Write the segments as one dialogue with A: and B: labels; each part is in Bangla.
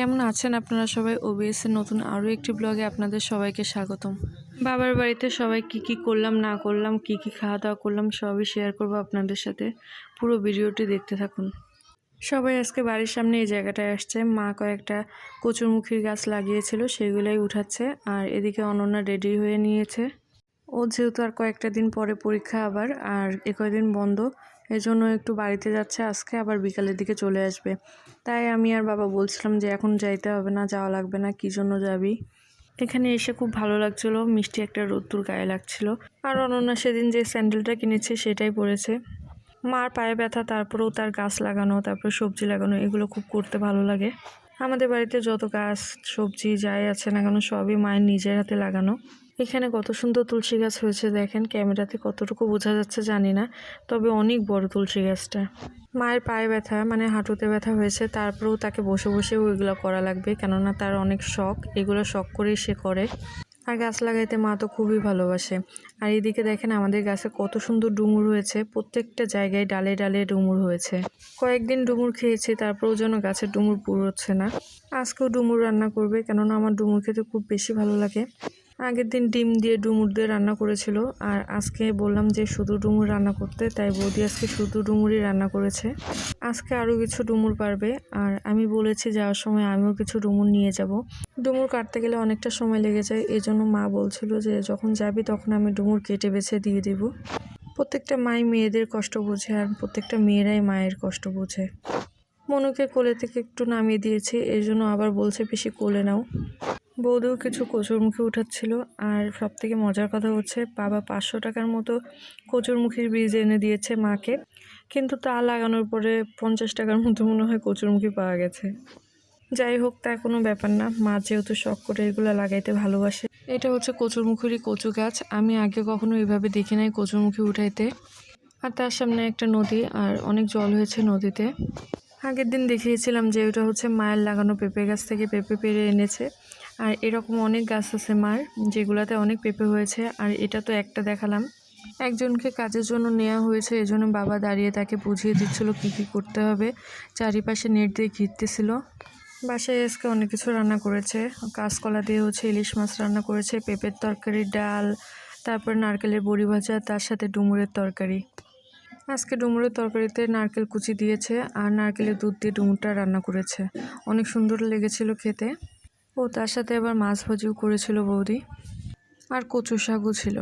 A: কেমন আছেন আপনারা সবাই? ওবিএস এর নতুন আরও একটি ব্লগে আপনাদের সবাইকে স্বাগতম। বাবার বাড়িতে সবাই কি করলাম না করলাম, কি খাওয়া দাওয়া করলাম সবই শেয়ার করব আপনাদের সাথে। পুরো ভিডিওটি দেখতে থাকুন। সবাই আজকে বাড়ির সামনে এই জায়গাটায় আসছে। মা কয়েকটা কচুরমুখীর গাছ লাগিয়েছিল, সেগুলোই উঠাচ্ছে। আর এদিকে অনন্যা রেডি হয়ে নিয়েছে। ও যেহেতু আর কয়েকটা দিন পরে পরীক্ষা আবার, আর কয়েকদিন বন্ধ, এজন্য একটু বাড়িতে যাচ্ছে আজকে, আবার বিকালের দিকে চলে আসবে। তাই আমি আর বাবা বলছিলাম যে এখন যাইতে হবে না, যাওয়া লাগবে না, কী জন্য যাবি। এখানে এসে খুব ভালো লাগছিল, মিষ্টি একটা রোদ্দুর গায়ে লাগছিল। আর অনন্যা সেদিন যে স্যান্ডেলটা কিনেছে সেটাই পরেছে। মার পায়ে ব্যথা, তারপরেও তার গাছ লাগানো, তারপরে সবজি লাগানো, এগুলো খুব করতে ভালো লাগে। আমাদের বাড়িতে যত গাছ সবজি যাই আছে না কেন সবই মায়ের নিজের হাতে লাগানো। এখানে কত সুন্দর তুলসী গাছ হয়েছে দেখেন, ক্যামেরাতে কতটুকু বোঝা যাচ্ছে জানি না, তবে অনেক বড় তুলসী গাছটা। মায়ের পায়ে ব্যথা মানে হাঁটুতে ব্যথা হয়েছে, তারপরেও তাকে বসে বসে ওইগুলো করা লাগবে, কেননা তার অনেক শখ, এগুলো শখ করেই সে করে। আর গাছ লাগাইতে মা তো খুবই ভালোবাসে। আর এদিকে দেখেন আমাদের গাছে কত সুন্দর ডুমুর হয়েছে, প্রত্যেকটা জায়গায় ডালে ডালে ডুমুর হয়েছে। কয়েকদিন ডুমুর খেয়েছি, তারপরেও যেন গাছের ডুমুর পুরোচ্ছে না। আজকেও ডুমুর রান্না করবে, কেননা আমার ডুমুর খেতে খুব বেশি ভালো লাগে। আগের দিন ডিম দিয়ে ডুমুর দিয়ে রান্না করেছিল, আর আজকে বললাম যে শুধু ডুমুর রান্না করতে, তাই বৌদি আজকে শুধু ডুমুরই রান্না করেছে। আজকে আরও কিছু ডুমুর পারবে, আর আমি বলেছি যাওয়ার সময় আমিও কিছু ডুমুর নিয়ে যাব। ডুমুর কাটতে গেলে অনেকটা সময় লেগে যায়, এই জন্য মা বলছিল যে যখন যাবি তখন আমি ডুমুর কেটে বেছে দিয়ে দেব। প্রত্যেকটা মাই মেয়েদের কষ্ট বোঝে, আর প্রত্যেকটা মেয়েরাই মায়ের কষ্ট বোঝে। মনুকে কোলে থেকে একটু নামিয়ে দিয়েছি, এই জন্য আবার বলছে বেশি কোলে নাও। বৌদিও কিছু কচুরমুখী উঠাচ্ছিল। আর সব থেকে মজার কথা হচ্ছে বাবা 500 টাকার মতো কচুরমুখীর বীজ এনে দিয়েছে মাকে, কিন্তু তা লাগানোর পরে 50 টাকার মতো মনে হয় কচুরমুখী পাওয়া গেছে। যাই হোক, তা কোনো ব্যাপার না, মা যেহেতু শখ করে এগুলো লাগাইতে ভালোবাসে। এটা হচ্ছে কচুরমুখীরই কচু গাছ, আমি আগে কখনো এইভাবে দেখি নাই কচুরমুখী উঠাইতে। আর তার সামনে একটা নদী, আর অনেক জল হয়েছে নদীতে। আগের দিন দেখিয়েছিলাম যে ওটা হচ্ছে মায়ের লাগানো পেঁপে গাছ থেকে পেঁপে পেড়ে এনেছে। আর এরকম অনেক গাছ আছে মার, যেগুলাতে অনেক পেঁপে হয়েছে। আর এটা তো একটা দেখালাম। একজনকে কাজের জন্য নেওয়া হয়েছে, এজন্য বাবা দাঁড়িয়ে তাকে বুঝিয়ে দিচ্ছিল কি করতে হবে। চারিপাশে নেট দিয়ে ঘিরতেছিল। বাসায় আজকে অনেক কিছু রান্না করেছে। কাঁচকলা দিয়ে হচ্ছে ইলিশ মাছ রান্না করেছে, পেঁপের তরকারি, ডাল, তারপর নারকেলের বড়ি ভাজা, তার সাথে ডুমুরের তরকারি। আজকে ডুমুরের তরকারিতে নারকেল কুচি দিয়েছে, আর নারকেলের দুধ দিয়ে ডুমুরটা রান্না করেছে। অনেক সুন্দর লেগেছিল খেতে। ও তার সাথে আবার মাছ ভাজিও করেছিল বৌদি, আর কচু শাকও ছিল।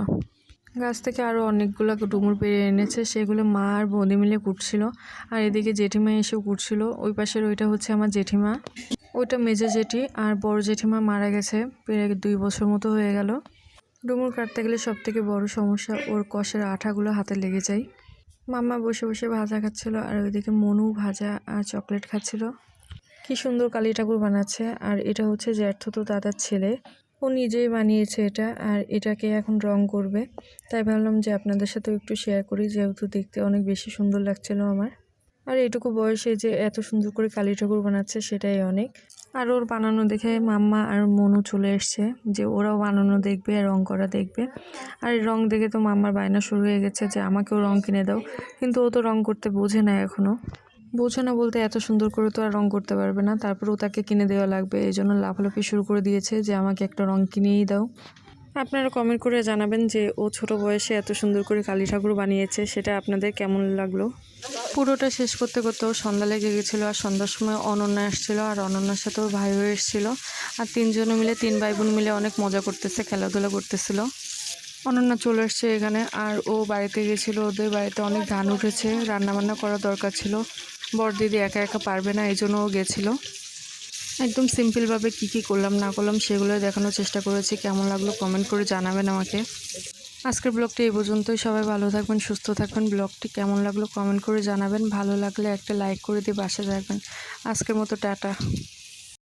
A: গাছ থেকে আরও অনেকগুলো ডুমুর পেড়ে এনেছে, সেগুলো মা আর বৌদি মিলে কুটছিল। আর এদিকে জেঠিমা এসেও কুটছিল। ওই পাশের ওইটা হচ্ছে আমার জেঠিমা, ওইটা মেজো জেঠি। আর বড় জেঠিমা মারা গেছে, প্রায় 2 বছর মতো হয়ে গেল। ডুমুর কাটতে গেলে সব থেকে বড় সমস্যা ওর কষের আঠাগুলো হাতে লেগে যায়। মাম্মা বসে বসে ভাজা খাচ্ছিল, আর ওইদিকে মনু ভাজা আর চকলেট খাচ্ছিল। কি সুন্দর কালী ঠাকুর বানাচ্ছে। আর এটা হচ্ছে জ্যাঠতো দাদার ছেলে, ও নিজেই বানিয়েছে এটা। আর এটাকে এখন রং করবে, তাই ভাবলাম যে আপনাদের সাথেও একটু শেয়ার করি, যেহেতু দেখতে অনেক বেশি সুন্দর লাগছিল আমার। আর এটুকু বয়সে যে এত সুন্দর করে কালী ঠাকুর বানাচ্ছে সেটাই অনেক। আর ওর বানানো দেখে মাম্মা আর মনু চলে এসছে, যে ওরাও বানানো দেখবে আর রং করা দেখবে। আর রং দেখে তো মাম্মার বায়না শুরু হয়ে গেছে যে আমাকেও রং কিনে দাও, কিন্তু ও তো রং করতে বোঝে না এখনও। বোঝে না বলতে এত সুন্দর করে তো আর রং করতে পারবে না, তারপরেও তাকে কিনে দেওয়া লাগবে, এই জন্য লাফালাফি শুরু করে দিয়েছে যে আমাকে একটা রং কিনেই দাও। আপনারা কমেন্ট করে জানাবেন যে ও ছোট বয়সে এত সুন্দর করে কালী ঠাকুর বানিয়েছে, সেটা আপনাদের কেমন লাগলো। পুরোটা শেষ করতে করতেও সন্ধ্যা লেগে গেছিলো। আর সন্ধ্যার সময় অনন্যা আসছিলো, আর অনন্যার সাথে ওর ভাইও এসেছিলো। আর 3 জনে মিলে 3 ভাই বোন মিলে অনেক মজা করতেছে, খেলাধুলা করতেছিল। অনন্যা চলে আসছে এখানে, আর ও বাড়িতে গেছিলো। ওদের বাড়িতে অনেক ধান উঠেছে, রান্নাবান্না করা দরকার ছিল। বড় দিদি একা একা পারবে না, এই জন্য ও গেছিলো। একদম সিম্পলভাবে কি করলাম না করলাম সেগুলো দেখানোর চেষ্টা করেছি। কেমন লাগলো কমেন্ট করে জানাবেন আমাকে। আজকের ব্লগটি এই পর্যন্তই। সবাই ভালো থাকবেন, সুস্থ থাকবেন। ব্লগটি কেমন লাগলো কমেন্ট করে জানাবেন। ভালো লাগলে একটা লাইক করে দিয়ে পাশে থাকবেন। আজকের মতো টাটা।